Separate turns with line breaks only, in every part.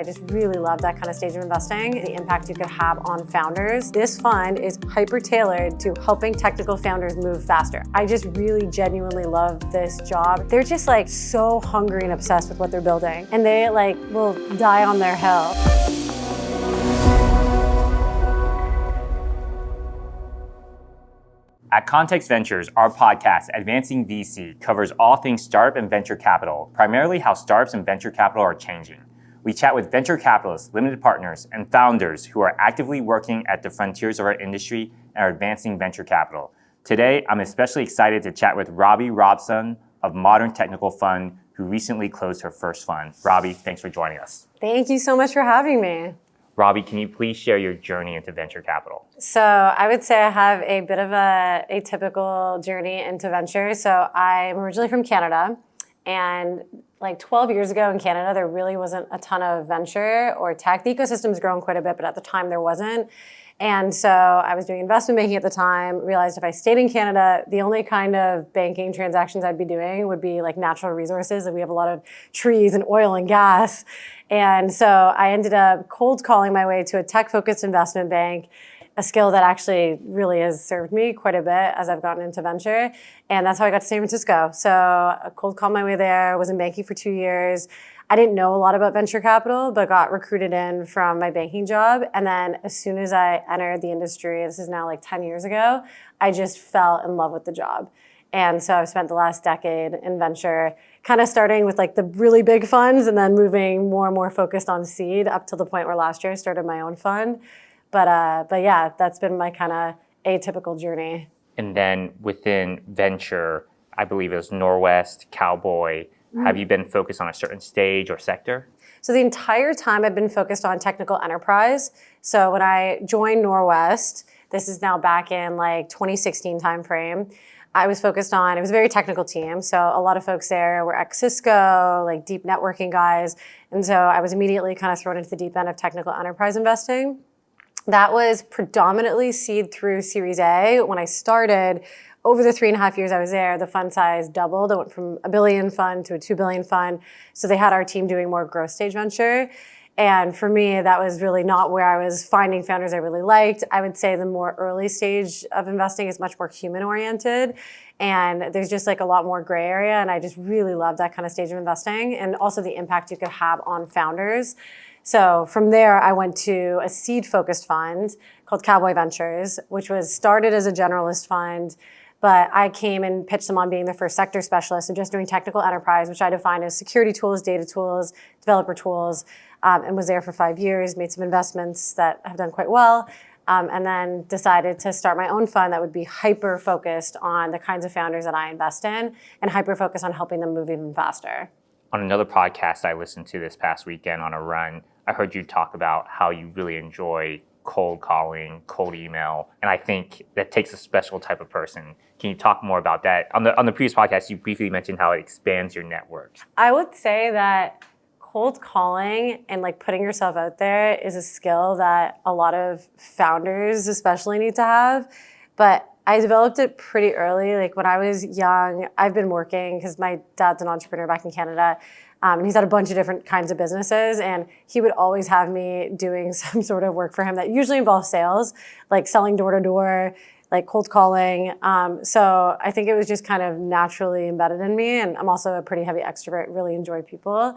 I just really love that kind of stage of investing, the impact you could have on founders. This fund is hyper tailored to helping technical founders move faster. I just really genuinely love this job. They're just like so hungry and obsessed with what they're building, and they like will die on their hill.
At Context Ventures, our podcast, Advancing VC, covers all things startup and venture capital, primarily how startups and venture capital are changing. We chat with venture capitalists, limited partners, and founders who are actively working at the frontiers of our industry and are advancing venture capital. Today, I'm especially excited to chat with Robson of Modern Technical Fund, who recently closed her first fund. Robby, thanks for joining us.
Thank you so much for having me.
Robby, can you please share your journey into venture capital?
So I would say I have a bit of a atypical journey into venture. So I'm originally from Canada, and like 12 years ago in Canada, there really wasn't a ton of venture or tech. The ecosystem's grown quite a bit, but at the time there wasn't. And so I was doing investment banking at the time, realized if I stayed in Canada, the only kind of banking transactions I'd be doing would be like natural resources. And we have a lot of trees and oil and gas. And so I ended up cold calling my way to a tech-focused investment bank, a skill that actually really has served me quite a bit as I've gotten into venture. And that's how I got to San Francisco. So I cold called my way there, was in banking for 2 years. I didn't know a lot about venture capital, but got recruited in from my banking job. And then as soon as I entered the industry, this is now like 10 years ago, I just fell in love with the job. And so I've spent the last decade in venture, kind of starting with like the really big funds and then moving more and more focused on seed up to the point where last year I started my own fund. But yeah, that's been my kind of atypical journey.
And then within venture, I believe it was Norwest, Cowboy. Have you been focused on a certain stage or sector?
So the entire time I've been focused on technical enterprise. So when I joined Norwest, this is now back in like 2016 timeframe, I was focused on, it was a very technical team. So a lot of folks there were ex-Cisco, like deep networking guys. And so I was immediately kind of thrown into the deep end of technical enterprise investing. That was predominantly seed through Series A. When I started, over the 3.5 years I was there, the fund size doubled. It went from a $1 billion fund to a $2 billion fund. So they had our team doing more growth stage venture. And for me, that was really not where I was finding founders I really liked. I would say the more early stage of investing is much more human oriented. And there's just like a lot more gray area. And I just really love that kind of stage of investing and also the impact you could have on founders. So from there, I went to a seed-focused fund called Cowboy Ventures, which was started as a generalist fund. But I came and pitched them on being the first sector specialist and just doing technical enterprise, which I define as security tools, data tools, developer tools, and was there for 5 years, made some investments that have done quite well, and then decided to start my own fund that would be hyper-focused on the kinds of founders that I invest in and hyper-focused on helping them move even faster.
On another podcast I listened to this past weekend on a run, I heard you talk about how you really enjoy cold calling, cold email, and I think that takes a special type of person. Can you talk more about that? On the previous podcast, you briefly mentioned how it expands your network.
I would say that cold calling and like putting yourself out there is a skill that a lot of founders especially need to have. But I developed it pretty early. Like when I was young, I've been working because my dad's an entrepreneur back in Canada. And he's had a bunch of different kinds of businesses, and he would always have me doing some sort of work for him that usually involves sales, like selling door to door, like cold calling. So I think it was just kind of naturally embedded in me. And I'm also a pretty heavy extrovert, really enjoy people.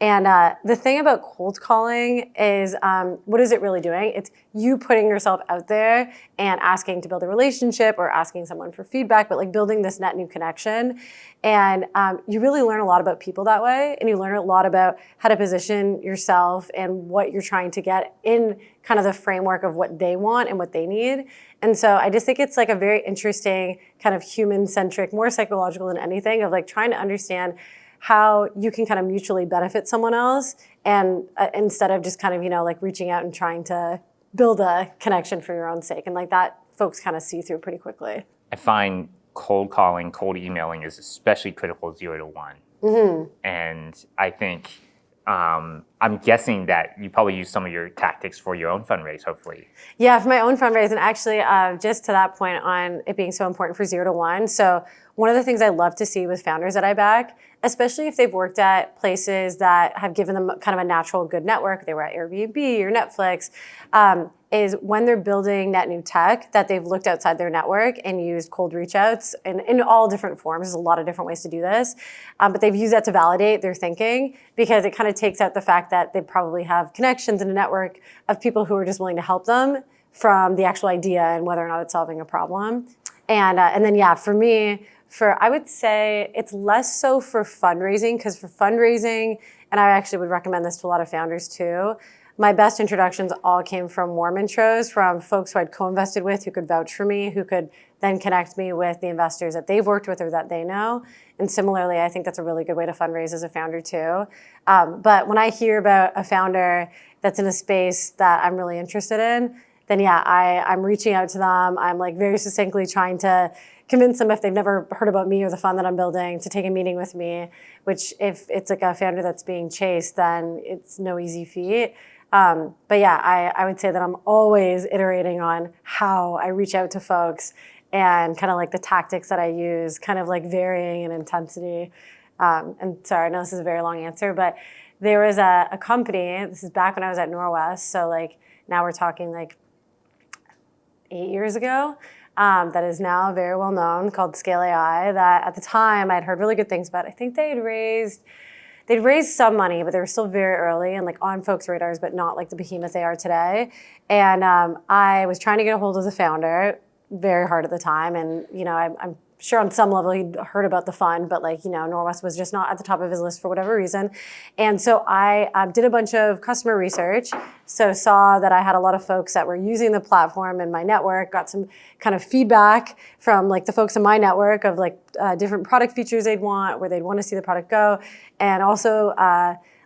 And the thing about cold calling is, what is it really doing? It's you putting yourself out there and asking to build a relationship or asking someone for feedback, but like building this net new connection. And you really learn a lot about people that way. And you learn a lot about how to position yourself and what you're trying to get in kind of the framework of what they want and what they need. And so I just think it's like a very interesting kind of human-centric, more psychological than anything, of like trying to understand how you can kind of mutually benefit someone else, and instead of just kind of, like reaching out and trying to build a connection for your own sake. And like that, folks kind of see through pretty quickly.
I find cold calling, cold emailing is especially critical 0 to 1.
Mm-hmm.
And I think I'm guessing that you probably use some of your tactics for your own fundraise, hopefully.
Yeah, for my own fundraise, and actually just to that point on it being so important for 0 to 1. So one of the things I love to see with founders that I back, especially if they've worked at places that have given them kind of a natural good network, they were at Airbnb or Netflix, is when they're building net new tech that they've looked outside their network and used cold reach outs in all different forms. There's a lot of different ways to do this, but they've used that to validate their thinking because it kind of takes out the fact that they probably have connections in a network of people who are just willing to help them from the actual idea and whether or not it's solving a problem. And then, yeah, for me, I would say it's less so for fundraising, because for fundraising, and I actually would recommend this to a lot of founders too, my best introductions all came from warm intros from folks who I'd co-invested with who could vouch for me, who could then connect me with the investors that they've worked with or that they know. And similarly, I think that's a really good way to fundraise as a founder too. But when I hear about a founder that's in a space that I'm really interested in, then yeah, I'm reaching out to them. I'm like very succinctly trying to convince them, if they've never heard about me or the fund that I'm building, to take a meeting with me, which if it's like a founder that's being chased, then it's no easy feat. But yeah, I would say that I'm always iterating on how I reach out to folks and kind of like the tactics that I use, kind of like varying in intensity. And sorry, I know this is a very long answer, but there was a company, this is back when I was at Norwest, so like now we're talking like 8 years ago, that is now very well known, called Scale AI, that at the time I'd heard really good things about. I think they'd raised some money, but they were still very early and like on folks' radars, but not like the behemoth they are today. And I was trying to get a hold of the founder, very hard at the time. And, you know, I'm sure on some level he'd heard about the fund, but like, you know, Norwest was just not at the top of his list for whatever reason. And so I did a bunch of customer research. So saw that I had a lot of folks that were using the platform in my network, got some kind of feedback from like the folks in my network of like different product features they'd want, where they'd want to see the product go. And also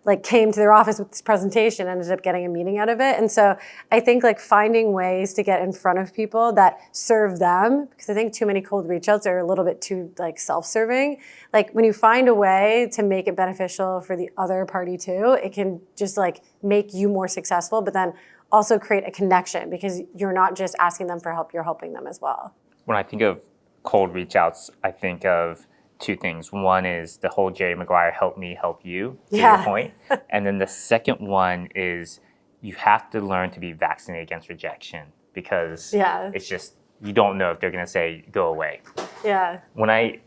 like came to their office with this presentation, ended up getting a meeting out of it. And so I think like finding ways to get in front of people that serve them, because I think too many cold reach outs are a little bit too like self-serving. Like when you find a way to make it beneficial for the other party too, it can just like make you more successful, but then also create a connection because you're not just asking them for help, you're helping them as well.
When I think of cold reach outs, I think of two things. One is the whole Jerry Maguire, help me, help you, to your point. And then the second one is you have to learn to be vaccinated against rejection because it's just, you don't know if they're going to say, go away.
Yeah.
When I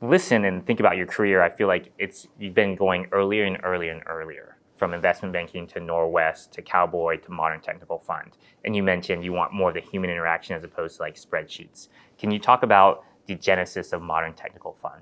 listen and think about your career, I feel like you've been going earlier and earlier and earlier, from investment banking to Norwest to Cowboy to Modern Technical Fund. And you mentioned you want more of the human interaction as opposed to like spreadsheets. Can you talk about the genesis of Modern Technical Fund?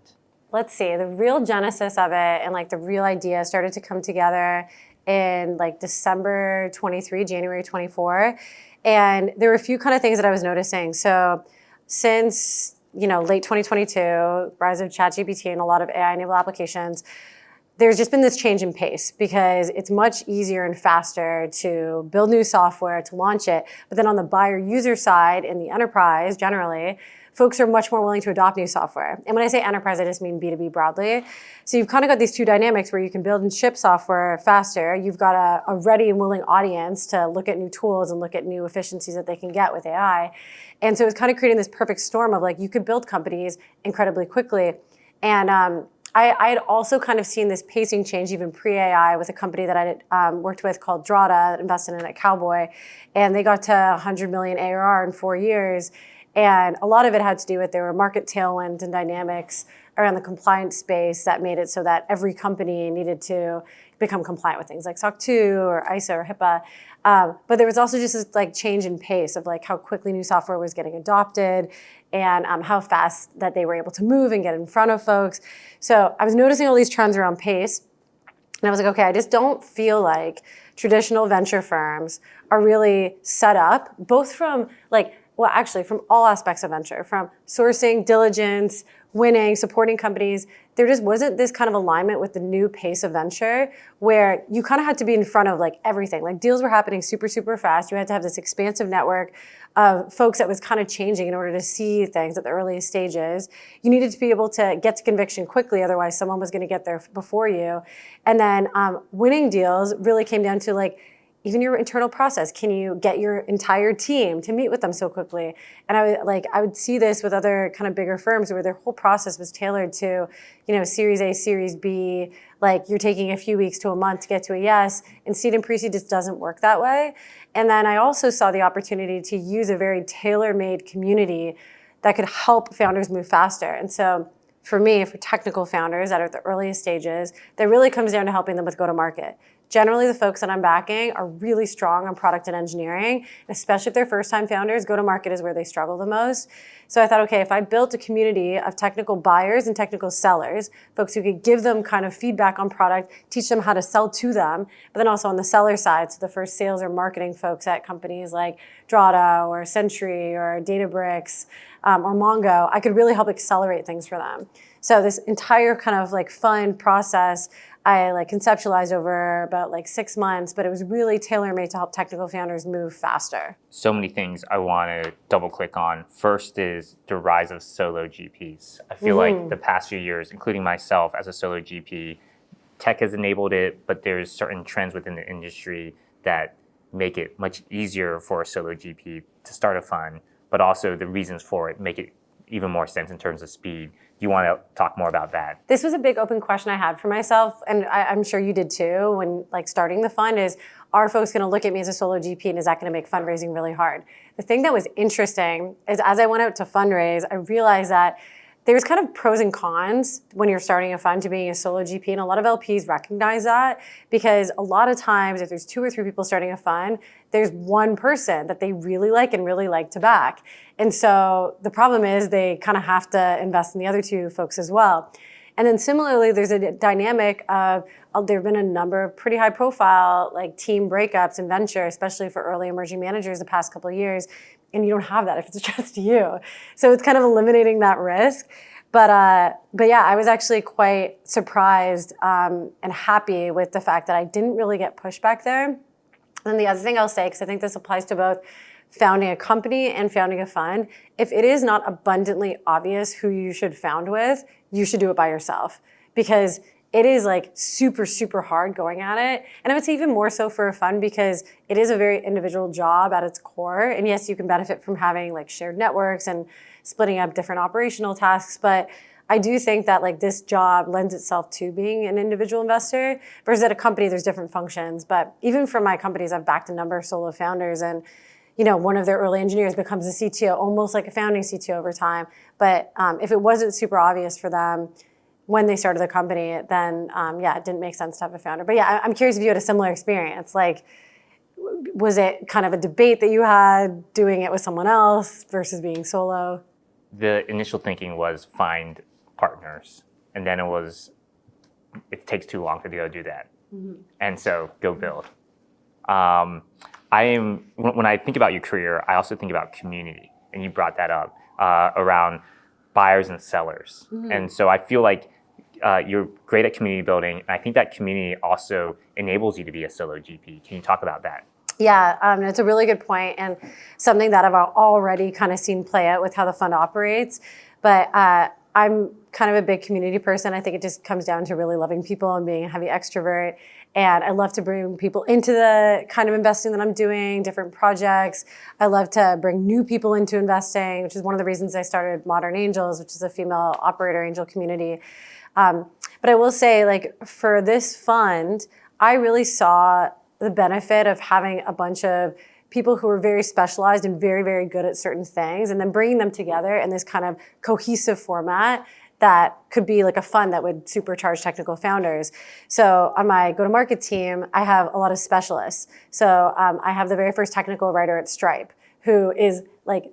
Let's see, the real genesis of it and like the real idea started to come together in like December 23, January 24. And there were a few kind of things that I was noticing. So since, you know, late 2022, rise of ChatGPT and a lot of AI-enabled applications, there's just been this change in pace because it's much easier and faster to build new software, to launch it. But then on the buyer user side in the enterprise generally, folks are much more willing to adopt new software. And when I say enterprise, I just mean B2B broadly. So you've kind of got these two dynamics where you can build and ship software faster. You've got a ready and willing audience to look at new tools and look at new efficiencies that they can get with AI. And so it's kind of creating this perfect storm of like, you could build companies incredibly quickly. And I had also kind of seen this pacing change even pre-AI with a company that I worked with called Drata, that invested in at Cowboy. And they got to 100 million ARR in 4 years. And a lot of it had to do with there were market tailwinds and dynamics around the compliance space that made it so that every company needed to become compliant with things like SOC 2 or ISO or HIPAA. But there was also just this like change in pace of like how quickly new software was getting adopted and how fast that they were able to move and get in front of folks. So I was noticing all these trends around pace. And I was like, okay, I just don't feel like traditional venture firms are really set up, both from like, well, actually, from all aspects of venture, from sourcing, diligence, winning, supporting companies, there just wasn't this kind of alignment with the new pace of venture where you kind of had to be in front of like everything. Like deals were happening super, super fast. You had to have this expansive network of folks that was kind of changing in order to see things at the earliest stages. You needed to be able to get to conviction quickly, otherwise someone was going to get there before you. And then winning deals really came down to like, even your internal process. Can you get your entire team to meet with them so quickly? And I would see this with other kind of bigger firms where their whole process was tailored to, Series A, Series B, like you're taking a few weeks to a month to get to a yes, and seed and pre-seed just doesn't work that way. And then I also saw the opportunity to use a very tailor-made community that could help founders move faster. And so for me, for technical founders that are at the earliest stages, that really comes down to helping them with go-to-market. Generally, the folks that I'm backing are really strong on product and engineering, especially if they're first-time founders. Go-to-market is where they struggle the most. So I thought, okay, if I built a community of technical buyers and technical sellers, folks who could give them kind of feedback on product, teach them how to sell to them, but then also on the seller side, so the first sales or marketing folks at companies like Drata or Sentry or Databricks or Mongo, I could really help accelerate things for them. So this entire kind of like fun process, I like conceptualized over about like 6 months, but it was really tailor-made to help technical founders move faster.
So many things I want to double click on. First is the rise of solo GPs. I feel like the past few years, including myself as a solo GP, tech has enabled it, but there's certain trends within the industry that make it much easier for a solo GP to start a fund, but also the reasons for it make it even more sense in terms of speed. You want to talk more about that?
This was a big open question I had for myself, and I'm sure you did too, when like starting the fund is, are folks going to look at me as a solo GP and is that going to make fundraising really hard? The thing that was interesting is as I went out to fundraise, I realized that there's kind of pros and cons when you're starting a fund to being a solo GP, and a lot of LPs recognize that because a lot of times if there's 2 or 3 people starting a fund, there's one person that they really like and really like to back. And so the problem is they kind of have to invest in the other 2 folks as well. And then similarly, there's a dynamic of there have been a number of pretty high profile like team breakups in venture, especially for early emerging managers the past couple of years. And you don't have that if it's just you. So it's kind of eliminating that risk. But yeah, I was actually quite surprised and happy with the fact that I didn't really get pushback there. And the other thing I'll say, because I think this applies to both founding a company and founding a fund, if it is not abundantly obvious who you should found with, you should do it by yourself. Because it is like super, super hard going at it. And I would say even more so for a fund because it is a very individual job at its core. And yes, you can benefit from having like shared networks and splitting up different operational tasks. But I do think that like this job lends itself to being an individual investor versus at a company, there's different functions. But even for my companies, I've backed a number of solo founders and one of their early engineers becomes a CTO, almost like a founding CTO over time. But if it wasn't super obvious for them when they started the company, then it didn't make sense to have a founder. But yeah, I'm curious if you had a similar experience. Like, was it kind of a debate that you had doing it with someone else versus being solo?
The initial thinking was find partners. And then it takes too long to go do that. Mm-hmm. And so go build. When I think about your career, I also think about community. And you brought that up around buyers and sellers. Mm-hmm. And so I feel like you're great at community building. And I think that community also enables you to be a solo GP. Can you talk about that?
Yeah, it's a really good point and something that I've already kind of seen play out with how the fund operates. But I'm kind of a big community person. I think it just comes down to really loving people and being a heavy extrovert. And I love to bring people into the kind of investing that I'm doing, different projects. I love to bring new people into investing, which is one of the reasons I started Modern Angels, which is a female operator angel community. But I will say, like, for this fund, I really saw the benefit of having a bunch of people who are very specialized and very, very good at certain things, and then bringing them together in this kind of cohesive format that could be like a fund that would supercharge technical founders. So on my go-to-market team, I have a lot of specialists. So I have the very first technical writer at Stripe, who is like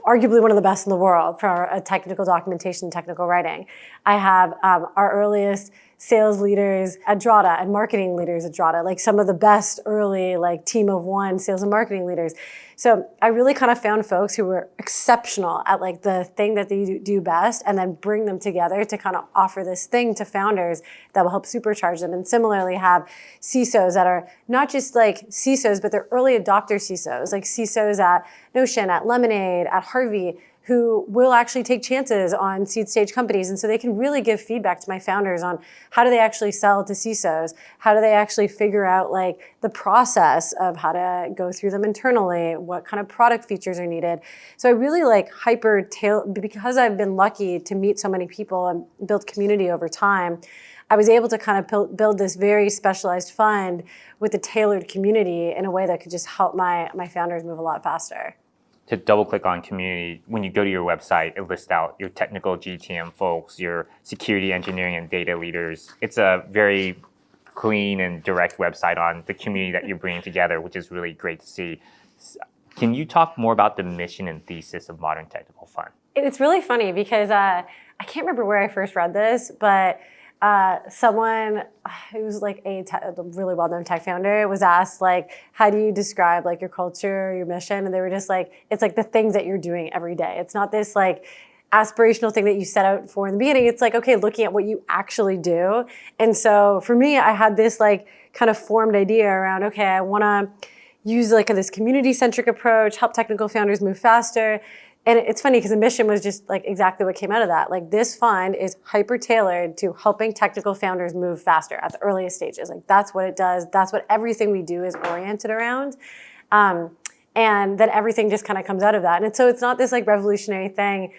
arguably one of the best in the world for a technical documentation, technical writing. I have our earliest sales leaders at Drata and marketing leaders at Drata, like some of the best early like team of one sales and marketing leaders. So I really kind of found folks who were exceptional at like the thing that they do best, and then bring them together to kind of offer this thing to founders that will help supercharge them. And similarly have CISOs that are not just like CISOs, but they're early adopter CISOs, like CISOs at Notion, at Lemonade, at Harvey, who will actually take chances on seed stage companies. And so they can really give feedback to my founders on how do they actually sell to CISOs? How do they actually figure out like the process of how to go through them internally? What kind of product features are needed? So I really like because I've been lucky to meet so many people and build community over time, I was able to kind of build this very specialized fund with a tailored community in a way that could just help my founders move a lot faster.
To double click on community, when you go to your website, it lists out your technical GTM folks, your security engineering and data leaders. It's a very clean and direct website on the community that you're bringing together, which is really great to see. Can you talk more about the mission and thesis of Modern Technical Fund?
It's really funny because I can't remember where I first read this, but someone who's like a really well-known tech founder was asked like, how do you describe like your culture, your mission? And they were just like, it's like the things that you're doing every day. It's not this like aspirational thing that you set out for in the beginning. It's like, okay, looking at what you actually do. And so for me, I had this like kind of formed idea around, okay, I want to use like this community-centric approach, help technical founders move faster. And it's funny because the mission was just like exactly what came out of that. Like this fund is hyper tailored to helping technical founders move faster at the earliest stages. Like that's what it does. That's what everything we do is oriented around. And then everything just kind of comes out of that. And so it's not this like revolutionary thing.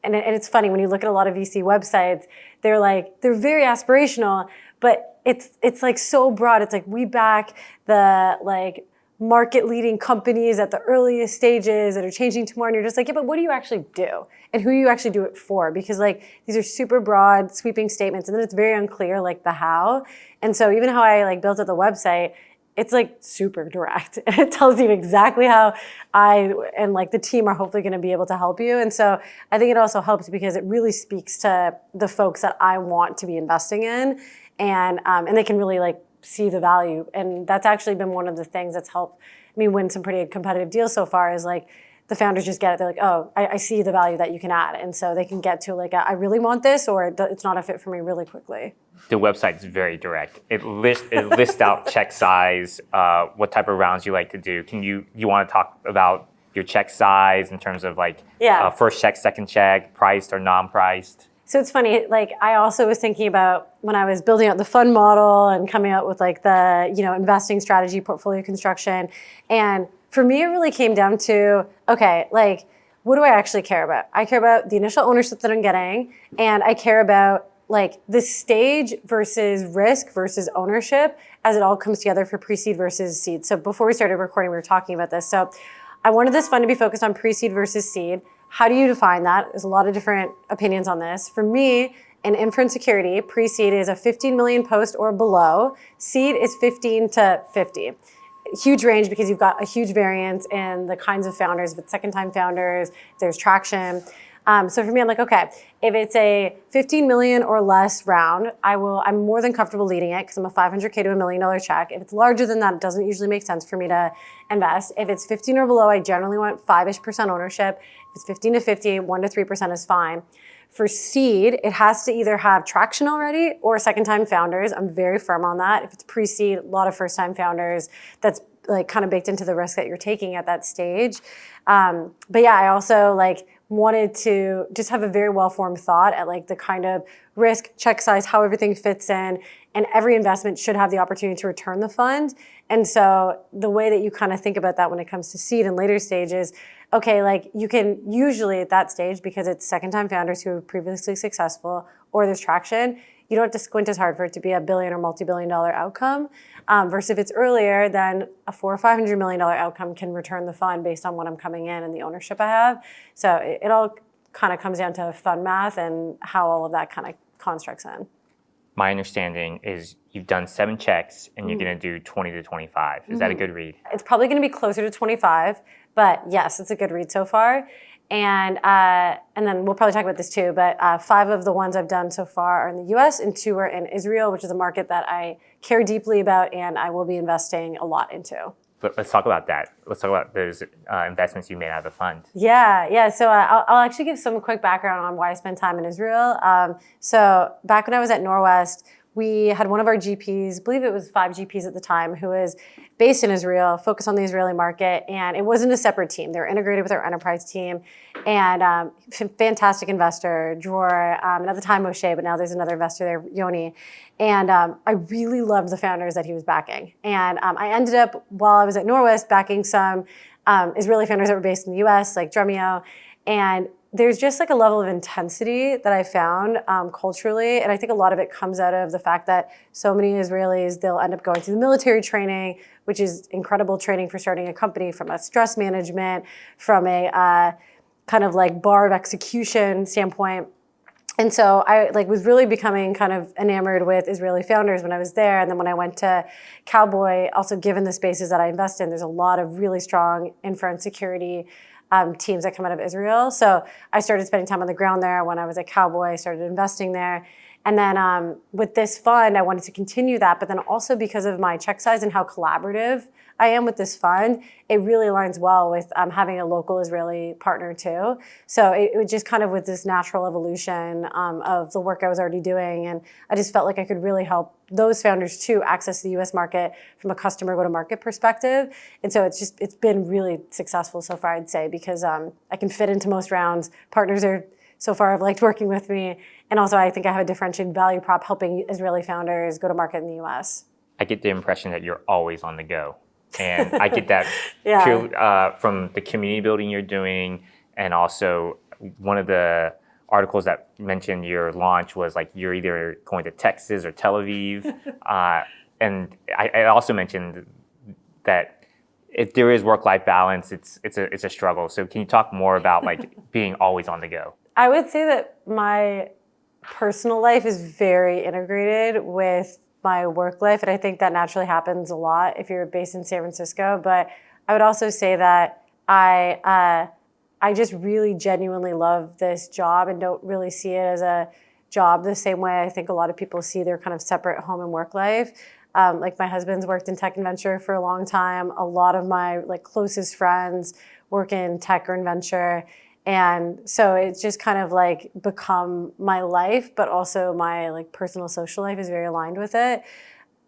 And it's funny when you look at a lot of VC websites, they're very aspirational, but it's like so broad. It's like we back the like market-leading companies at the earliest stages that are changing tomorrow, and you're just like, yeah, but what do you actually do? And who do you actually do it for? Because like these are super broad, sweeping statements, and then it's very unclear like the how. And so even how I like built out the website, it's like super direct. It tells you exactly how I and like the team are hopefully going to be able to help you. And so I think it also helps because it really speaks to the folks that I want to be investing in, and they can really like see the value. And that's actually been one of the things that's helped me win some pretty competitive deals so far is like the founders just get it. They're like, oh, I see the value that you can add. And so they can get to like, I really want this, or it's not a fit for me really quickly.
The website is very direct. It lists out check size, what type of rounds you like to do. You want to talk about your check size in terms of like first check, second check, priced or non-priced?
So it's funny, like I also was thinking about when I was building out the fund model and coming out with like the, investing strategy, portfolio construction. And for me, it really came down to, okay, like what do I actually care about? I care about the initial ownership that I'm getting, and I care about like the stage versus risk versus ownership as it all comes together for pre-seed versus seed. So before we started recording, we were talking about this. So I wanted this fund to be focused on pre-seed versus seed. How do you define that? There's a lot of different opinions on this. For me, in infra security, pre-seed is a 15 million post or below. Seed is 15 to 50. Huge range because you've got a huge variance in the kinds of founders. If it's second-time founders, there's traction. So for me, I'm like, okay, if it's a 15 million or less round, I'm more than comfortable leading it because I'm a $500K to $1 million check. If it's larger than that, it doesn't usually make sense for me to invest. If it's 15 or below, I generally want 5-ish% ownership. If it's 15 to 50, 1 to 3% is fine. For seed, it has to either have traction already or second-time founders. I'm very firm on that. If it's pre-seed, a lot of first-time founders, that's like kind of baked into the risk that you're taking at that stage. But yeah, I also like wanted to just have a very well-formed thought at like the kind of risk, check size, how everything fits in, and every investment should have the opportunity to return the fund. And so the way that you kind of think about that when it comes to seed and later stages, okay, like you can usually at that stage, because it's second-time founders who are previously successful or there's traction, you don't have to squint as hard for it to be $1 billion or multi-billion-dollar outcome. Versus if it's earlier, then a $400 or $500 million outcome can return the fund based on what I'm coming in and the ownership I have. So it all kind of comes down to fund math and how all of that kind of constructs in.
My understanding is you've done 7 checks and you're going to do 20 to 25. Is that a good read?
It's probably going to be closer to 25, but yes, it's a good read so far. And then we'll probably talk about this too, but 5 of the ones I've done so far are in the US and 2 are in Israel, which is a market that I care deeply about and I will be investing a lot into.
But let's talk about that. Let's talk about those investments you made out of the fund.
Yeah. So I'll actually give some quick background on why I spent time in Israel. So back when I was at Norwest, we had one of our GPs, I believe it was 5 GPs at the time, who was based in Israel, focused on the Israeli market, and it wasn't a separate team. They were integrated with our enterprise team, and fantastic investor, Dror, and at the time Moshe, but now there's another investor there, Yoni. And I really loved the founders that he was backing. And I ended up, while I was at Norwest, backing some Israeli founders that were based in the US, like Dremio, and there's just like a level of intensity that I found culturally. And I think a lot of it comes out of the fact that so many Israelis, they'll end up going through the military training, which is incredible training for starting a company, from a stress management, from a kind of like bar of execution standpoint. And so I was really becoming kind of enamored with Israeli founders when I was there. And then when I went to Cowboy, also given the spaces that I invest in, there's a lot of really strong infra and security teams that come out of Israel. So I started spending time on the ground there. When I was at Cowboy, I started investing there. And then with this fund, I wanted to continue that. But then also because of my check size and how collaborative I am with this fund, it really aligns well with having a local Israeli partner too. So it was just kind of with this natural evolution of the work I was already doing. And I just felt like I could really help those founders too access the US market from a customer go-to-market perspective. And so it's been really successful so far, I'd say, because I can fit into most rounds. Partners so far have liked working with me. And also I think I have a differentiated value prop helping Israeli founders go to market in the US.
I get the impression that you're always on the go. And I get that from the community building you're doing. And also one of the articles that mentioned your launch was like you're either going to Texas or Tel Aviv. And I also mentioned that if there is work-life balance, it's a struggle. So can you talk more about like being always on the go?
I would say that my personal life is very integrated with my work life, and I think that naturally happens a lot if you're based in San Francisco. But I would also say that I just really genuinely love this job and don't really see it as a job the same way I think a lot of people see their kind of separate home and work life. Like my husband's worked in tech and venture for a long time. A lot of my closest friends work in tech or in venture. And so it's just kind of become my life, but also my personal social life is very aligned with it.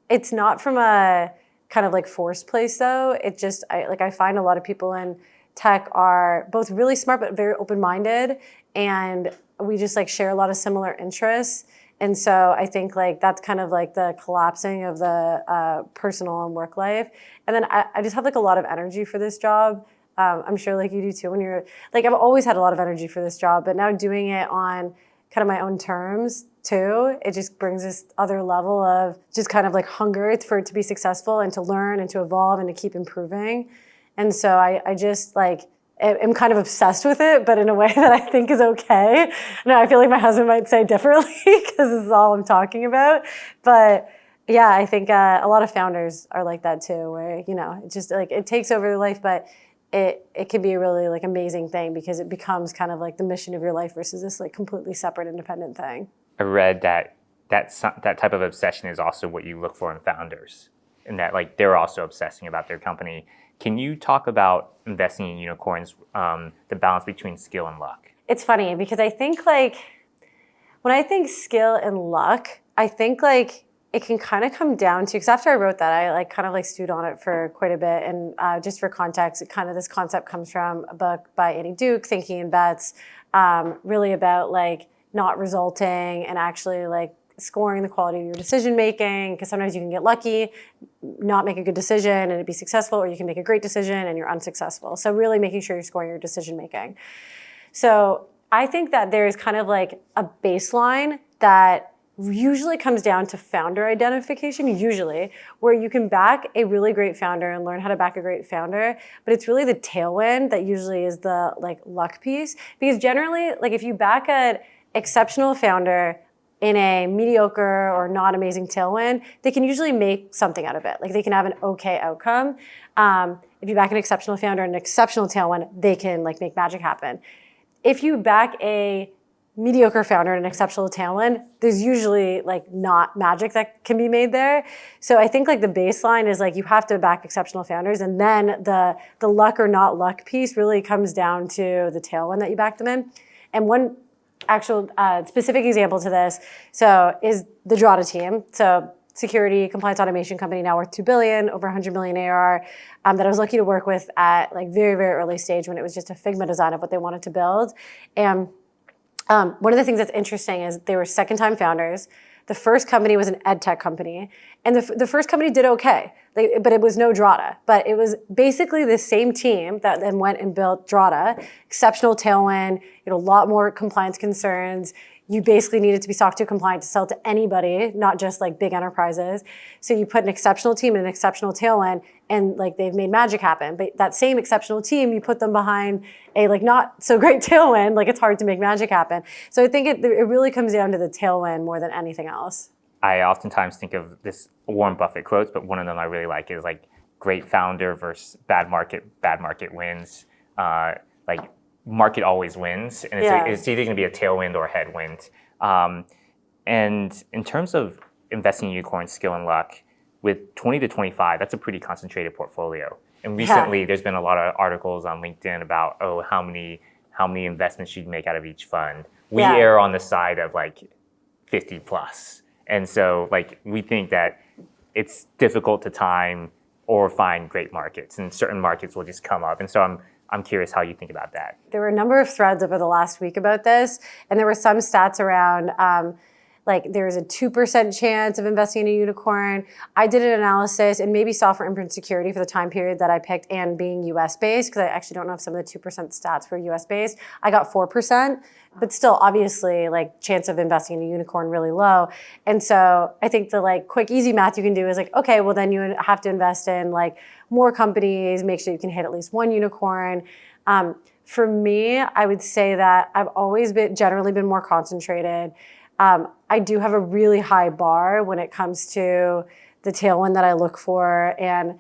It's not from a kind of forced place though. It just, I find a lot of people in tech are both really smart, but very open-minded. And we just share a lot of similar interests. And so I think that's kind of the collapsing of the personal and work life. And then I just have a lot of energy for this job. I'm sure you do too when you're I've always had a lot of energy for this job, but now doing it on kind of my own terms too, it just brings this other level of just kind of hunger for it to be successful and to learn and to evolve and to keep improving. And so I just am kind of obsessed with it, but in a way that I think is okay. No, I feel like my husband might say differently because this is all I'm talking about. But yeah, I think a lot of founders are like that too, where, it just it takes over their life, but it can be a really amazing thing because it becomes kind of the mission of your life versus this completely separate independent thing.
I read that type of obsession is also what you look for in founders, and that they're also obsessing about their company. Can you talk about investing in unicorns, the balance between skill and luck?
It's funny because I think when I think skill and luck, I think it can kind of come down to, because after I wrote that, I kind of stewed on it for quite a bit. And just for context, this concept comes from a book by Annie Duke, Thinking in Bets, really about not resulting and actually scoring the quality of your decision making. Because sometimes you can get lucky, not make a good decision and it be successful, or you can make a great decision and you're unsuccessful. So really making sure you're scoring your decision making. So I think that there's kind of a baseline that usually comes down to founder identification, where you can back a really great founder and learn how to back a great founder, but it's really the tailwind that usually is the luck piece. Because generally, if you back an exceptional founder in a mediocre or not amazing tailwind, they can usually make something out of it. They can have an okay outcome. If you back an exceptional founder in an exceptional tailwind, they can make magic happen. if you back a mediocre founder and an exceptional tailwind, there's usually like not magic that can be made there. So I think like the baseline is like you have to back exceptional founders, and then the luck or not luck piece really comes down to the tailwind that you back them in. And one actual specific example to this is the Drata team. So security compliance automation company now worth $2 billion, over 100 million ARR, that I was lucky to work with at like very, very early stage when it was just a Figma design of what they wanted to build. And one of the things that's interesting is they were second-time founders. The first company was an ed tech company, and the first company did okay, but it was no Drata. But it was basically the same team that then went and built Drata. Exceptional tailwind, a lot more compliance concerns. You basically needed to be SOC 2 compliant to sell to anybody, not just like big enterprises. So you put an exceptional team and an exceptional tailwind, and like they've made magic happen. But that same exceptional team, you put them behind a like not so great tailwind, like it's hard to make magic happen. So I think it really comes down to the tailwind more than anything else.
I oftentimes think of this Warren Buffett quotes, but one of them I really like is like great founder versus bad market wins. Like market always wins, and it's either going to be a tailwind or a headwind. And in terms of investing in unicorns, skill and luck, with 20 to 25, that's a pretty concentrated portfolio. And recently, there's been a lot of articles on LinkedIn about how many investments you'd make out of each fund. We err on the side of like 50 plus, and so like we think that it's difficult to time or find great markets, and certain markets will just come up. And so I'm curious how you think about that.
There were a number of threads over the last week about this, and there were some stats around like there's a 2% chance of investing in a unicorn. I did an analysis, and maybe software imprint security for the time period that I picked, and being US based, because I actually don't know if some of the 2% stats were US based. I got 4%, but still obviously like chance of investing in a unicorn really low. And so I think the like quick easy math you can do is like, okay, well then you have to invest in like more companies, make sure you can hit at least one unicorn. For me, I would say that I've always generally been more concentrated. I do have a really high bar when it comes to the tailwind that I look for, and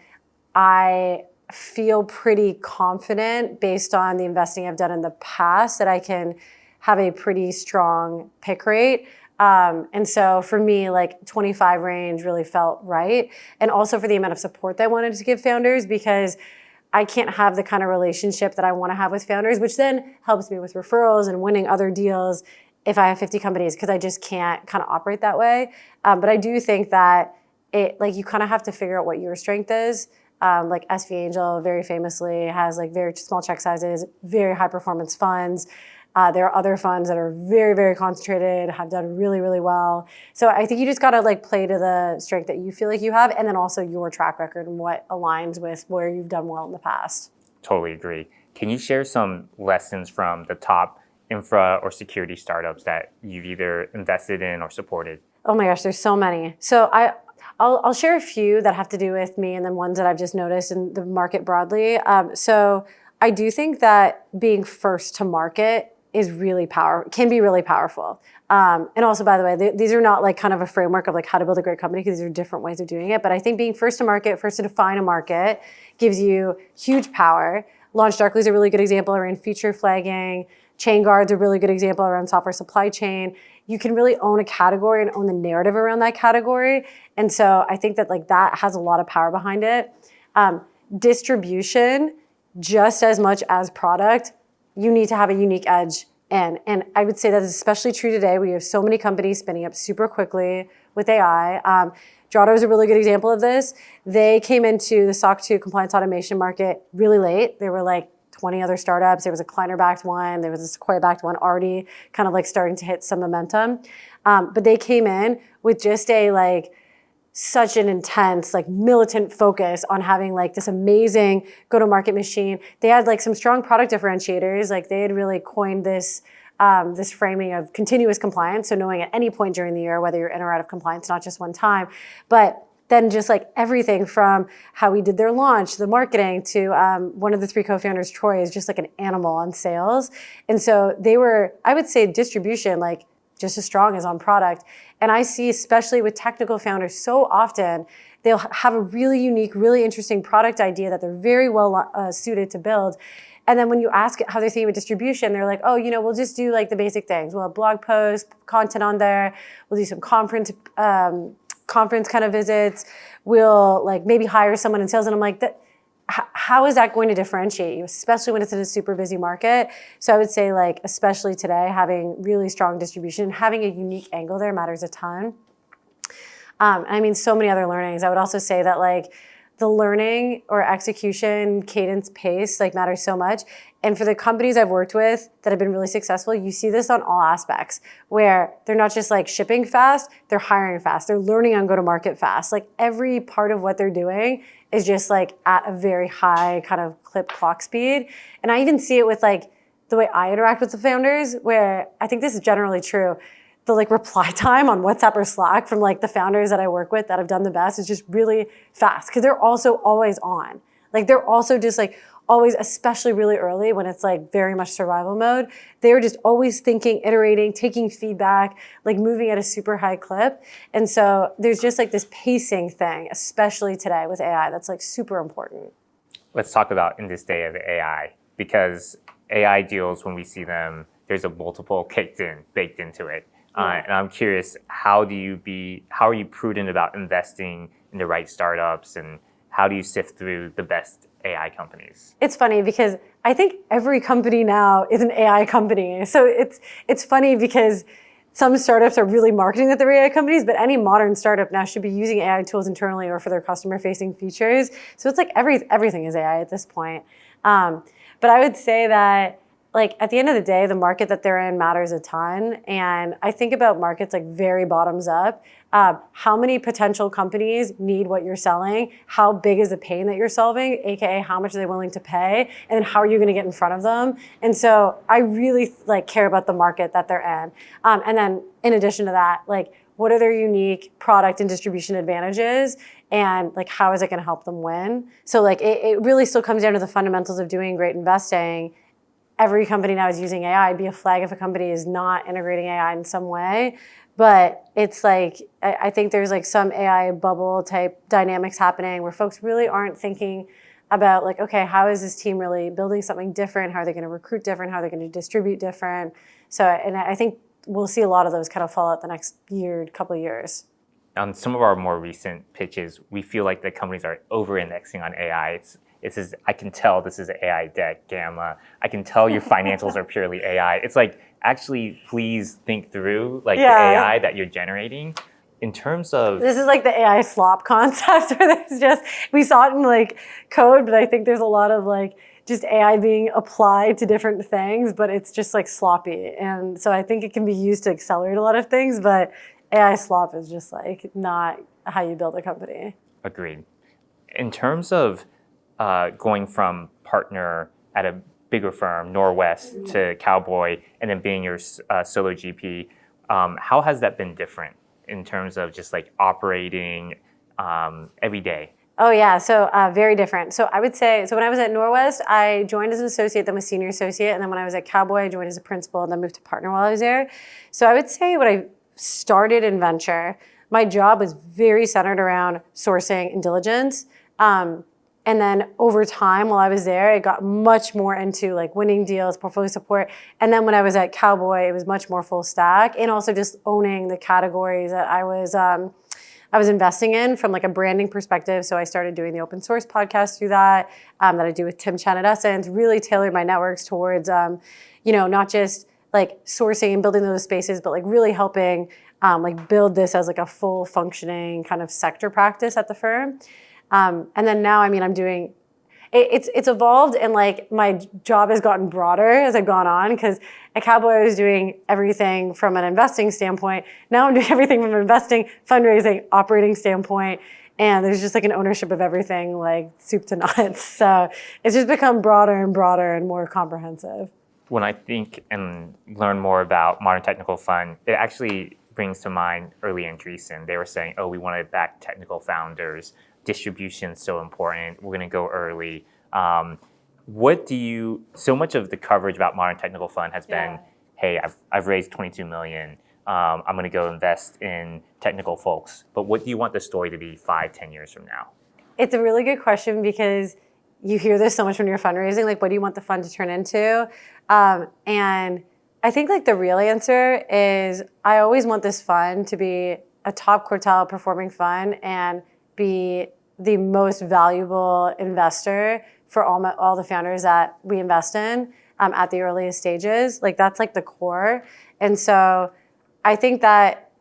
I feel pretty confident based on the investing I've done in the past that I can have a pretty strong pick rate. And so for me, like 25 range really felt right. And also for the amount of support that I wanted to give founders, because I can't have the kind of relationship that I want to have with founders, which then helps me with referrals and winning other deals if I have 50 companies, because I just can't kind of operate that way. But I do think that you kind of have to figure out what your strength is. Like SV Angel very famously has like very small check sizes, very high performance funds. There are other funds that are very, very concentrated, have done really, really well. So I think you just got to like play to the strength that you feel like you have, and then also your track record and what aligns with where you've done well in the past. Totally agree. Can you share some lessons from the top infra or security startups that you've either invested in or supported? Oh my gosh, there's so many. So I'll share a few that have to do with me, and then ones that I've just noticed in the market broadly. So I do think that being first to market can be really powerful. And also, by the way, these are not like kind of a framework of like how to build a great company, because these are different ways of doing it. But I think being first to market, first to define a market, gives you huge power. LaunchDarkly is a really good example around feature flagging. ChainGuard's a really good example around software supply chain. You can really own a category and own the narrative around that category. And so I think that like that has a lot of power behind it. Distribution, just as much as product, you need to have a unique edge. And I would say that is especially true today. We have so many companies spinning up super quickly with AI. Drata is a really good example of this. They came into the SOC 2 compliance automation market really late. They were like 20 other startups. There was a Kleiner-backed one. There was a Sequoia-backed one already kind of like starting to hit some momentum. But they came in with just such an intense, like militant focus on having like this amazing go-to-market machine. They had like some strong product differentiators. Like they had really coined this framing of continuous compliance. So knowing at any point during the year whether you're in or out of compliance, not just one time. But then just like everything from how we did their launch, the marketing, to one of the three co-founders, Troy, is just like an animal on sales. And so they were, I would say, distribution, like just as strong as on product. And I see, especially with technical founders, so often they'll have a really unique, really interesting product idea that they're very well suited to build. And then when you ask how they're thinking about distribution, they're like, oh, we'll just do like the basic things. We'll have blog posts, content on there. We'll do some conference kind of visits. We'll like maybe hire someone in sales. And I'm like, how is that going to differentiate you, especially when it's in a super busy market? So I would say like, especially today, having really strong distribution, having a unique angle there matters a ton. I mean, so many other learnings. I would also say that like the learning or execution, cadence, pace, like matters so much. And for the companies I've worked with that have been really successful, you see this on all aspects where they're not just like shipping fast, they're hiring fast, they're learning on go-to-market fast. Like every part of what they're doing is just like at a very high kind of clip clock speed. And I even see it with like the way I interact with the founders, where I think this is generally true. The like reply time on WhatsApp or Slack from like the founders that I work with that have done the best is just really fast because they're also always on. Like they're also just like always, especially really early when it's like very much survival mode, they're just always thinking, iterating, taking feedback, like moving at a super high clip. And so there's just like this pacing thing, especially today with AI, that's like super important.
Let's talk about in this day of AI, because AI deals, when we see them, there's a multiple baked into it. And I'm curious, how are you prudent about investing in the right startups, and how do you sift through the best AI companies?
It's funny because I think every company now is an AI company. So it's funny because some startups are really marketing that they're AI companies, but any modern startup now should be using AI tools internally or for their customer-facing features. So it's like everything is AI at this point. But I would say that like at the end of the day, the market that they're in matters a ton. And I think about markets like very bottoms up. How many potential companies need what you're selling? How big is the pain that you're solving? AKA, how much are they willing to pay? And then how are you going to get in front of them? And so I really like care about the market that they're in. And then in addition to that, like what are their unique product and distribution advantages? And like, how is it going to help them win? So like, it really still comes down to the fundamentals of doing great investing. Every company now is using AI. It'd be a flag if a company is not integrating AI in some way. But it's like, I think there's like some AI bubble type dynamics happening where folks really aren't thinking about like, okay, how is this team really building something different? How are they going to recruit different? How are they going to distribute different? So, and I think we'll see a lot of those kind of fall out the next couple of years.
On some of our more recent pitches, we feel like the companies are over-indexing on AI. I can tell this is AI deck, Gamma. I can tell your financials are purely AI. It's like, actually, please think through like the AI that you're generating. In terms of...
This is like the AI slop concept where there's just, we saw it in like code, but I think there's a lot of like just AI being applied to different things, but it's just like sloppy. And so I think it can be used to accelerate a lot of things, but AI slop is just like not how you build a company.
Agreed. In terms of going from partner at a bigger firm, Norwest, to Cowboy, and then being your solo GP, how has that been different in terms of just like operating every day?
Oh yeah, so very different. So I would say, so when I was at Norwest, I joined as an associate, then was senior associate, and then when I was at Cowboy, I joined as a principal, and then moved to partner while I was there. So I would say when I started in venture, my job was very centered around sourcing and diligence. And then over time, while I was there, it got much more into like winning deals, portfolio support. And then when I was at Cowboy, it was much more full stack, and also just owning the categories that I was investing in from like a branding perspective. So I started doing the open source podcast through that I do with Tim Chen at Essence, really tailored my networks towards, not just like sourcing and building those spaces, but like really helping like build this as like a full functioning kind of sector practice at the firm. And then now, I mean, I'm doing, it's evolved, and like my job has gotten broader as I've gone on, because at Cowboy I was doing everything from an investing standpoint. Now I'm doing everything from an investing, fundraising, operating standpoint, and there's just like an ownership of everything, like soup to nuts. So it's just become broader and broader and more comprehensive.
When I think and learn more about Modern Technical Fund, it actually brings to mind early Andreessen. They were saying, oh, we want to back technical founders. Distribution is so important. We're going to go early. So much of the coverage about Modern Technical Fund has been, hey, I've raised $22 million. I'm going to go invest in technical folks. But what do you want the story to be 5-10 years from now?
It's a really good question because you hear this so much when you're fundraising, like what do you want the fund to turn into? And I think like the real answer is I always want this fund to be a top quartile performing fund and be the most valuable investor for all the founders that we invest in at the earliest stages. Like that's like the core. And so I think that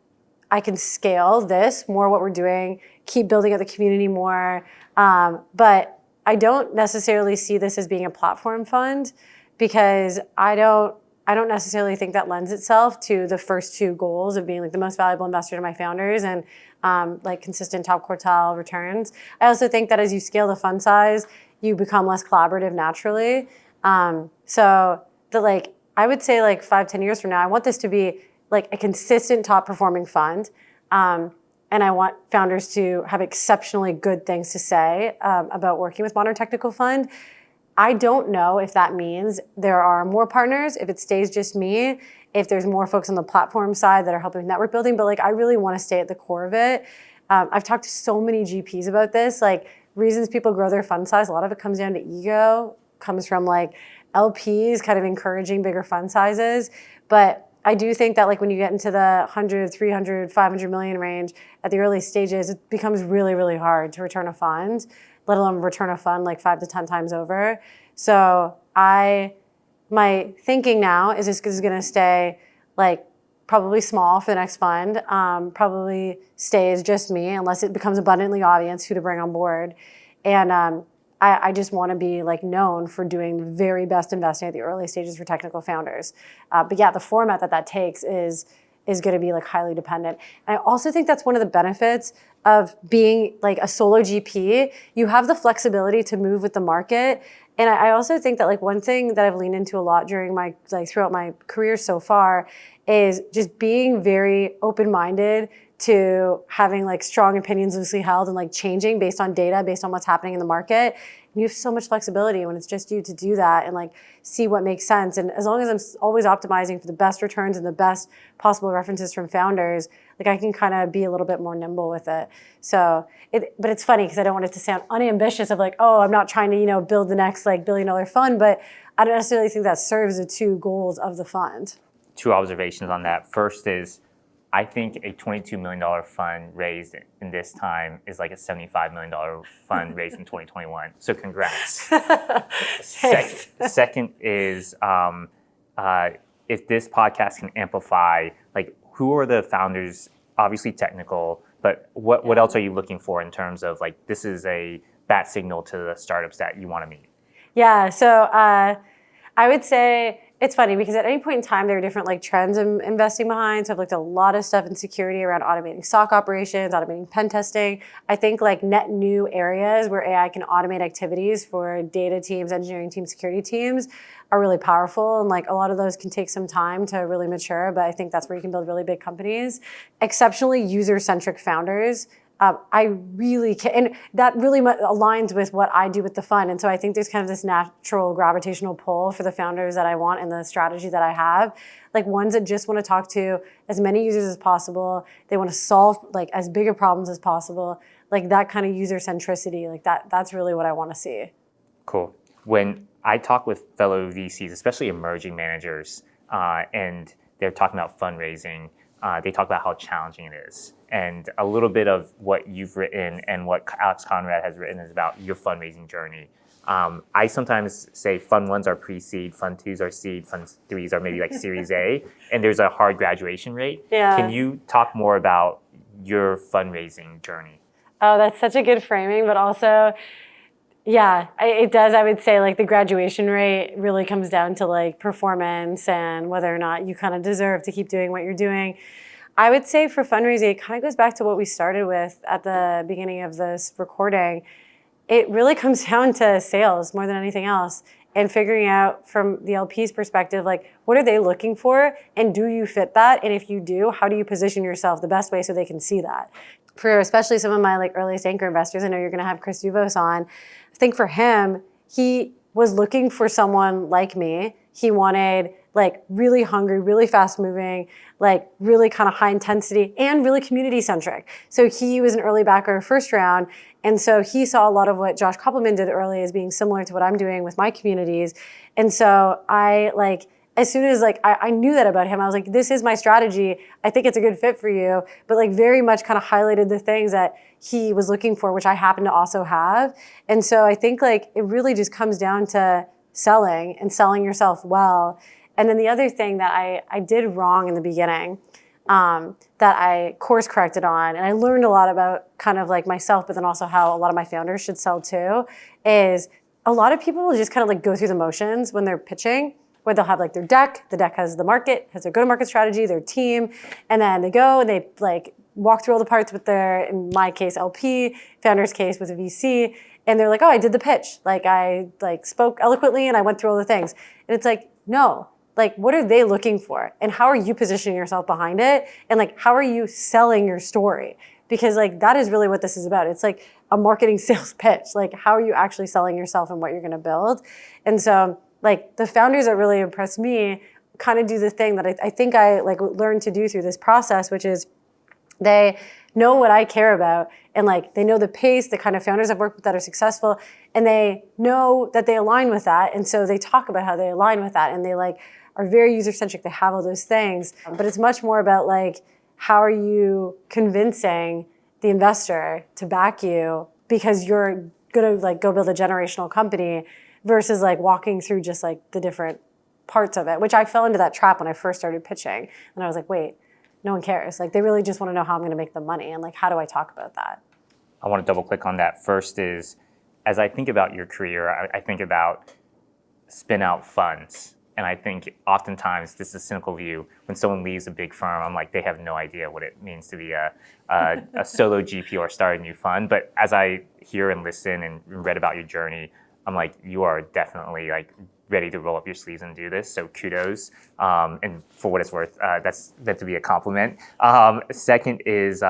I can scale this more what we're doing, keep building out the community more. But I don't necessarily see this as being a platform fund because I don't necessarily think that lends itself to the first two goals of being like the most valuable investor to my founders and like consistent top quartile returns. I also think that as you scale the fund size, you become less collaborative naturally. So the like I would say like 5-10 years from now, I want this to be like a consistent top performing fund. And I want founders to have exceptionally good things to say about working with Modern Technical Fund. I don't know if that means there are more partners, if it stays just me, if there's more folks on the platform side that are helping with network building, but like I really want to stay at the core of it. I've talked to so many GPs about this, like reasons people grow their fund size, a lot of it comes down to ego, comes from like LPs kind of encouraging bigger fund sizes. But I do think that like when you get into the 100, 300, 500 million range at the early stages, it becomes really, really hard to return a fund, let alone return a fund like 5 to 10 times over. So my thinking now is this is going to stay like probably small for the next fund, probably stays just me unless it becomes abundantly obvious who to bring on board. And I just want to be like known for doing the very best investing at the early stages for technical founders. But yeah, the format that takes is going to be like highly dependent. And I also think that's one of the benefits of being like a solo GP. You have the flexibility to move with the market. And I also think that like one thing that I've leaned into a lot during my like throughout my career so far is just being very open-minded to having like strong opinions loosely held and like changing based on data, based on what's happening in the market. And you have so much flexibility when it's just you to do that and like see what makes sense. And as long as I'm always optimizing for the best returns and the best possible references from founders, like I can kind of be a little bit more nimble with it. So, but it's funny because I don't want it to sound unambitious of like, oh, I'm not trying to, build the next like $1 billion fund, but I don't necessarily think that serves the two goals of the fund.
Two observations on that. First is, I think a $22 million fund raised in this time is like a $75 million fund raised in 2021. So congrats. Second is, if this podcast can amplify, like who are the founders, obviously technical, but what else are you looking for in terms of like, this is a bat signal to the startups that you want to meet?
Yeah, so I would say, it's funny because at any point in time, there are different like trends I'm investing behind. So I've looked at a lot of stuff in security around automating SOC operations, automating pen testing. I think like net new areas where AI can automate activities for data teams, engineering teams, security teams are really powerful. And like a lot of those can take some time to really mature, but I think that's where you can build really big companies. Exceptionally user-centric founders. I really can, and that really aligns with what I do with the fund. And so I think there's kind of this natural gravitational pull for the founders that I want and the strategy that I have. Like ones that just want to talk to as many users as possible. They want to solve like as big of problems as possible. Like that kind of user centricity, like that's really what I want to see.
Cool. When I talk with fellow VCs, especially emerging managers, and they're talking about fundraising, they talk about how challenging it is. And a little bit of what you've written and what Alex Conrad has written is about your fundraising journey. I sometimes say fund ones are pre-seed, fund twos are seed, fund threes are maybe like series A, and there's a hard graduation rate.
Yeah.
Can you talk more about your fundraising journey?
Oh, that's such a good framing, but also, yeah, it does. I would say like the graduation rate really comes down to like performance and whether or not you kind of deserve to keep doing what you're doing. I would say for fundraising, it kind of goes back to what we started with at the beginning of this recording. It really comes down to sales more than anything else and figuring out from the LP's perspective, like what are they looking for and do you fit that? And if you do, how do you position yourself the best way so they can see that? For especially some of my like earliest anchor investors, I know you're going to have Chris Duvos on. I think for him, he was looking for someone like me. He wanted like really hungry, really fast moving, like really kind of high intensity and really community centric. So he was an early backer first round. And so he saw a lot of what Josh Koppelman did early as being similar to what I'm doing with my communities. And so I like, as soon as like I knew that about him, I was like, this is my strategy. I think it's a good fit for you. But like very much kind of highlighted the things that he was looking for, which I happen to also have. And so I think like it really just comes down to selling and selling yourself well. And then the other thing that I did wrong in the beginning, that I course corrected on, and I learned a lot about kind of like myself, but then also how a lot of my founders should sell too, is a lot of people will just kind of like go through the motions when they're pitching, where they'll have like their deck. The deck has the market, has their go-to-market strategy, their team, and then they go and they like walk through all the parts with their, in my case, LP, founder's case with a VC, and they're like, oh, I did the pitch. Like I like spoke eloquently and I went through all the things. And it's like, no. Like, what are they looking for? And how are you positioning yourself behind it? And like, how are you selling your story? Because like, that is really what this is about. It's like a marketing sales pitch. Like, how are you actually selling yourself and what you're going to build? And so like the founders that really impress me kind of do the thing that I think I like learned to do through this process, which is they know what I care about, and like they know the pace, the kind of founders I've worked with that are successful, and they know that they align with that. And so they talk about how they align with that, and they like are very user-centric. They have all those things, but it's much more about like, how are you convincing the investor to back you because you're gonna like go build a generational company versus like walking through just like the different parts of it, which I fell into that trap when I first started pitching. And I was like, wait, no one cares. Like they really just want to know how I'm going to make the money. And like, how do I talk about that?
I want to double click on that. First is, as I think about your career, I think about spin out funds. And I think oftentimes, this is a cynical view, when someone leaves a big firm, I'm like, they have no idea what it means to be a solo GP or start a new fund. But as I hear and listen and read about your journey, I'm like, you are definitely like ready to roll up your sleeves and do this. So kudos. And for what it's worth, that's meant to be a compliment. Second is,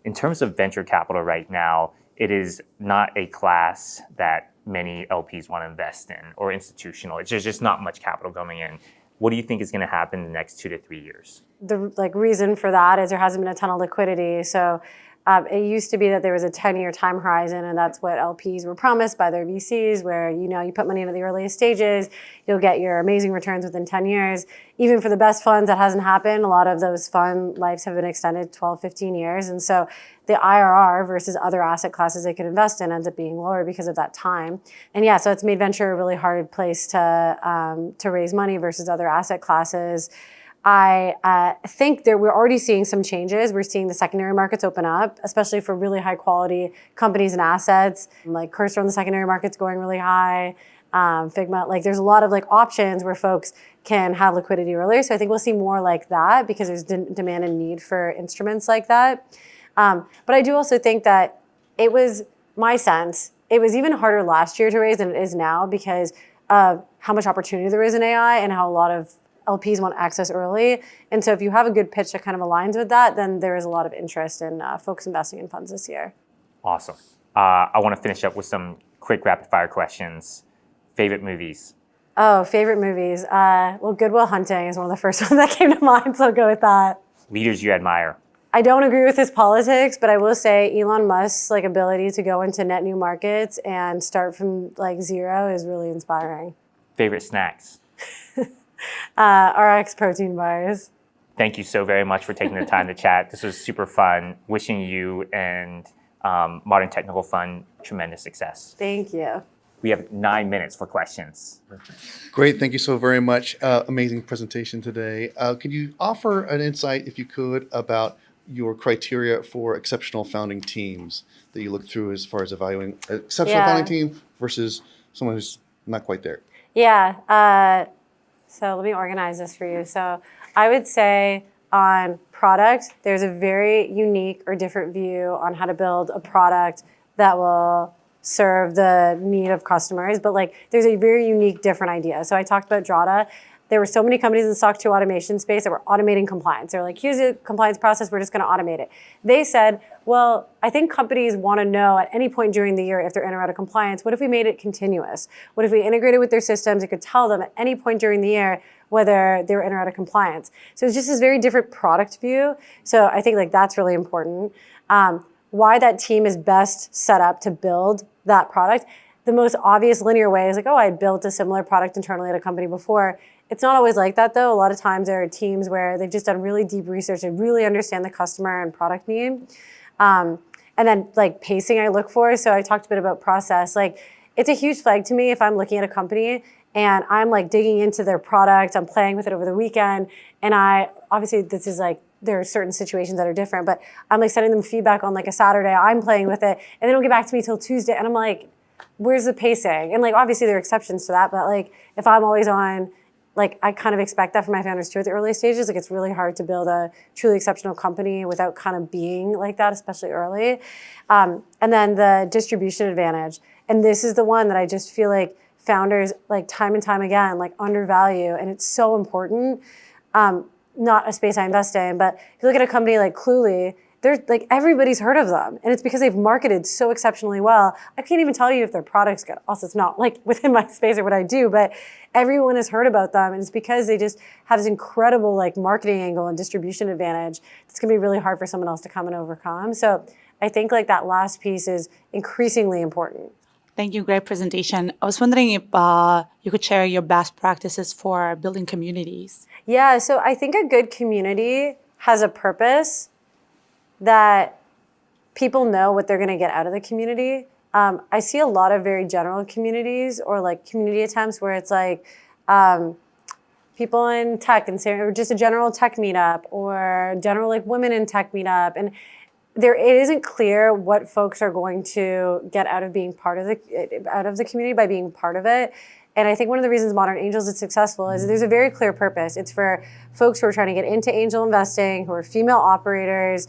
in terms of venture capital right now, it is not a class that many LPs want to invest in, or institutional. There's just not much capital coming in. What do you think is going to happen in the next 2 to 3 years?
The like reason for that is there hasn't been a ton of liquidity. So it used to be that there was a 10-year time horizon, and that's what LPs were promised by their VCs, where you put money into the earliest stages, you'll get your amazing returns within 10 years. Even for the best funds, that hasn't happened. A lot of those fund lives have been extended 12, 15 years. And so the IRR versus other asset classes they could invest in ends up being lower because of that time. And yeah, so it's made venture a really hard place to raise money versus other asset classes. I think that we're already seeing some changes. We're seeing the secondary markets open up, especially for really high quality companies and assets. Like Cursor on the secondary market's going really high. Figma, like there's a lot of like options where folks can have liquidity earlier. So I think we'll see more like that because there's demand and need for instruments like that. But I do also think that it was my sense, it was even harder last year to raise than it is now because of how much opportunity there is in AI and how a lot of LPs want access early. And so if you have a good pitch that kind of aligns with that, then there is a lot of interest in folks investing in funds this year.
Awesome. I want to finish up with some quick rapid fire questions. Favorite movies?
Oh, favorite movies. Well, Good Will Hunting is one of the first ones that came to mind, so I'll go with that.
Leaders you admire?
I don't agree with his politics, but I will say Elon Musk's like ability to go into net new markets and start from like zero is really inspiring.
Favorite snacks?
RX protein bars.
Thank you so very much for taking the time to chat. This was super fun. Wishing you and Modern Technical Fund tremendous success.
Thank you.
We have 9 minutes for questions.
Great. Thank you so very much. Amazing presentation today. Could you offer an insight, if you could, about your criteria for exceptional founding teams that you look through as far as evaluating exceptional founding team versus someone who's not quite there?
Yeah. So let me organize this for you. So I would say on product, there's a very unique or different view on how to build a product that will serve the need of customers. But like there's a very unique, different idea. So I talked about Drata. there were so many companies in the SOC 2 automation space that were automating compliance. They're like, here's a compliance process, we're just going to automate it. They said, well, I think companies want to know at any point during the year if they're in or out of compliance. What if we made it continuous? What if we integrated with their systems? It could tell them at any point during the year whether they were in or out of compliance. So it's just this very different product view. So I think like that's really important. Why that team is best set up to build that product. The most obvious linear way is like, oh, I built a similar product internally at a company before. It's not always like that though. A lot of times there are teams where they've just done really deep research and really understand the customer and product need. And then like pacing I look for. So I talked a bit about process. Like it's a huge flag to me if I'm looking at a company and I'm like digging into their product, I'm playing with it over the weekend. And obviously this is like, there are certain situations that are different, but I'm like sending them feedback on like a Saturday, I'm playing with it, and they don't get back to me till Tuesday. And I'm like, where's the pacing? And like, obviously there are exceptions to that, but like, if I'm always on, like, I kind of expect that from my founders too at the early stages. Like, it's really hard to build a truly exceptional company without kind of being like that, especially early. And then the distribution advantage. And this is the one that I just feel like founders, like time and time again, like undervalue. And it's so important. Not a space I invest in, but if you look at a company like Cluely, there's like everybody's heard of them, and it's because they've marketed so exceptionally well. I can't even tell you if their product's good. Also, it's not like within my space or what I do, but everyone has heard about them, and it's because they just have this incredible like marketing angle and distribution advantage. It's gonna be really hard for someone else to come and overcome. So I think like that last piece is increasingly important.
Thank you. Great presentation. I was wondering if you could share your best practices for building communities.
Yeah, so I think a good community has a purpose that people know what they're going to get out of the community. I see a lot of very general communities or like community attempts where it's like people in tech and say, or just a general tech meetup or general like women in tech meetup. And it isn't clear what folks are going to get out of being part of the community by being part of it. And I think one of the reasons Modern Angels is successful is there's a very clear purpose. It's for folks who are trying to get into angel investing, who are female operators,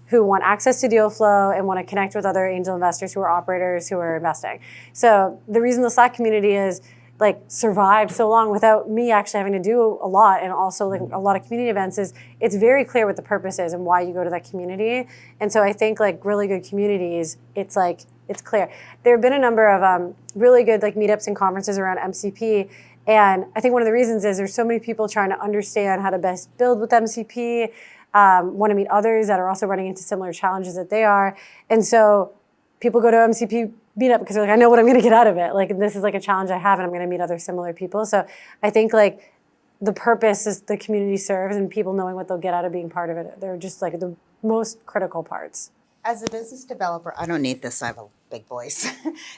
who want access to deal flow and want to connect with other angel investors who are operators who are investing. So the reason the Slack community is like survived so long without me actually having to do a lot and also like a lot of community events is it's very clear what the purpose is and why you go to that community. And so I think like really good communities, it's like, it's clear. There have been a number of really good like meetups and conferences around MCP. And I think one of the reasons is there's so many people trying to understand how to best build with MCP, want to meet others that are also running into similar challenges that they are. And so people go to MCP meetup because they're like, I know what I'm going to get out of it. Like, this is like a challenge I have and I'm going to meet other similar people. So I think like the purpose is the community serves and people knowing what they'll get out of being part of it. They're just like the most critical parts.
As a business developer, I don't need this, I have a big voice.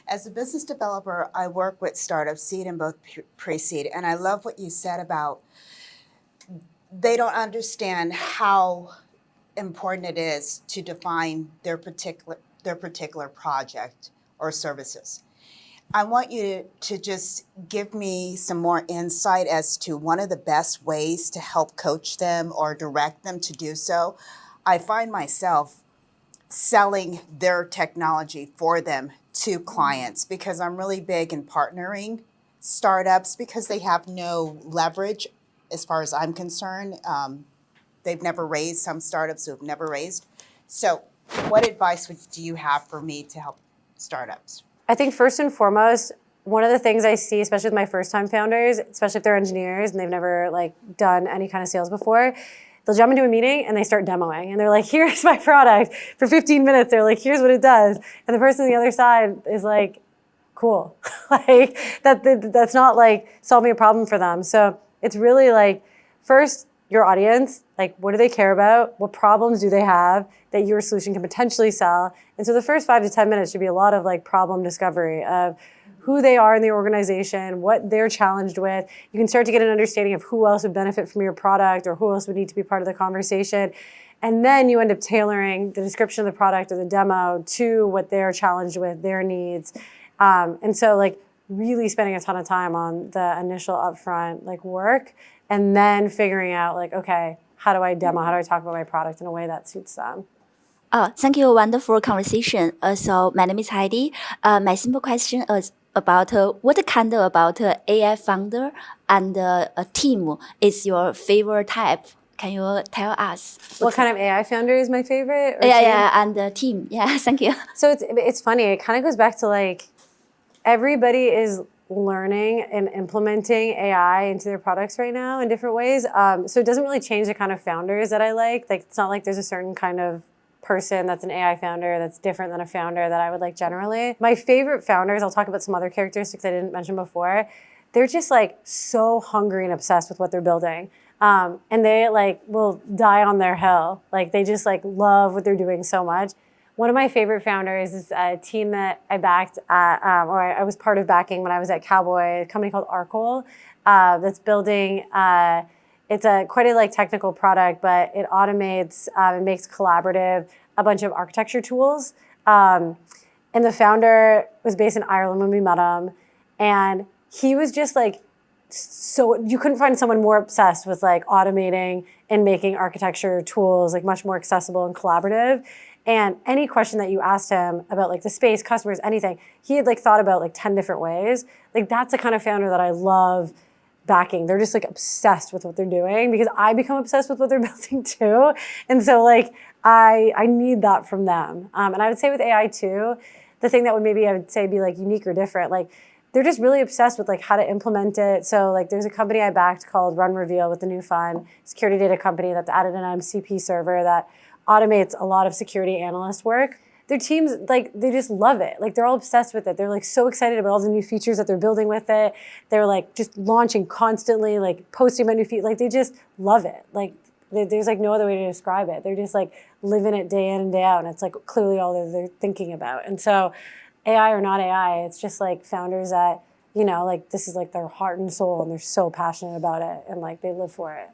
As a business developer, I work with startups, seed and both pre-seed. And I love what you said about they don't understand how important it is to define their particular project or services. I want you to just give me some more insight as to one of the best ways to help coach them or direct them to do so. I find myself selling their technology for them to clients because I'm really big in partnering startups because they have no leverage as far as I'm concerned. They've never raised, some startups who have never raised. So what advice do you have for me to help startups?
I think first and foremost, one of the things I see, especially with my first-time founders, especially if they're engineers and they've never like done any kind of sales before, they'll jump into a meeting and they start demoing. And they're like, here's my product. For 15 minutes, they're like, here's what it does. And the person on the other side is like, cool. Like that's not like solving a problem for them. So it's really like, first, your audience, like what do they care about? What problems do they have that your solution can potentially sell? And so the first 5 to 10 minutes should be a lot of like problem discovery of who they are in the organization, what they're challenged with. You can start to get an understanding of who else would benefit from your product or who else would need to be part of the conversation. And then you end up tailoring the description of the product or the demo to what they're challenged with, their needs. And so like really spending a ton of time on the initial upfront like work and then figuring out like, okay, how do I demo? How do I talk about my product in a way that suits them?
Thank you. Wonderful conversation. So my name is Heidi. My simple question is, about what kind of about AI founder and a team is your favorite type? Can you tell us?
What kind of AI founder is my favorite? Or
Yeah,
team?
yeah, and the team. Yeah, thank you.
So it's funny. It kind of goes back to like everybody is learning and implementing AI into their products right now in different ways. So it doesn't really change the kind of founders that I like. Like it's not like there's a certain kind of person that's an AI founder that's different than a founder that I would like generally. My favorite founders, I'll talk about some other characteristics I didn't mention before. They're just like so hungry and obsessed with what they're building. And they like will die on their hill. Like they just like love what they're doing so much. One of my favorite founders is a team that I backed at, or I was part of backing when I was at Cowboy, a company called Arcol, that's building, it's a quite a like technical product, but it automates and makes collaborative a bunch of architecture tools. And the founder was based in Ireland when we met him. And he was just like, so you couldn't find someone more obsessed with like automating and making architecture tools like much more accessible and collaborative. And any question that you asked him about like the space, customers, anything, he had like thought about like 10 different ways. Like that's the kind of founder that I love backing. They're just like obsessed with what they're doing because I become obsessed with what they're building too. And so like I need that from them. And I would say with AI too, the thing that would maybe I would say be like unique or different, like they're just really obsessed with like how to implement it. So like there's a company I backed called Run Reveal with the new fund, security data company that's added an MCP server that automates a lot of security analyst work. Their teams, like, they just love it. Like, they're all obsessed with it. They're, like, so excited about all the new features that they're building with it. They're, like, just launching constantly, like, posting about new features. Like, they just love it. Like, there's, like, no other way to describe it. They're just, like, living it day in and day out. And it's, like, clearly all they're thinking about. And so AI or not AI, it's just, like, founders that, you know, like, this is, like, their heart and soul. And they're so passionate about it. And, like, they live for it.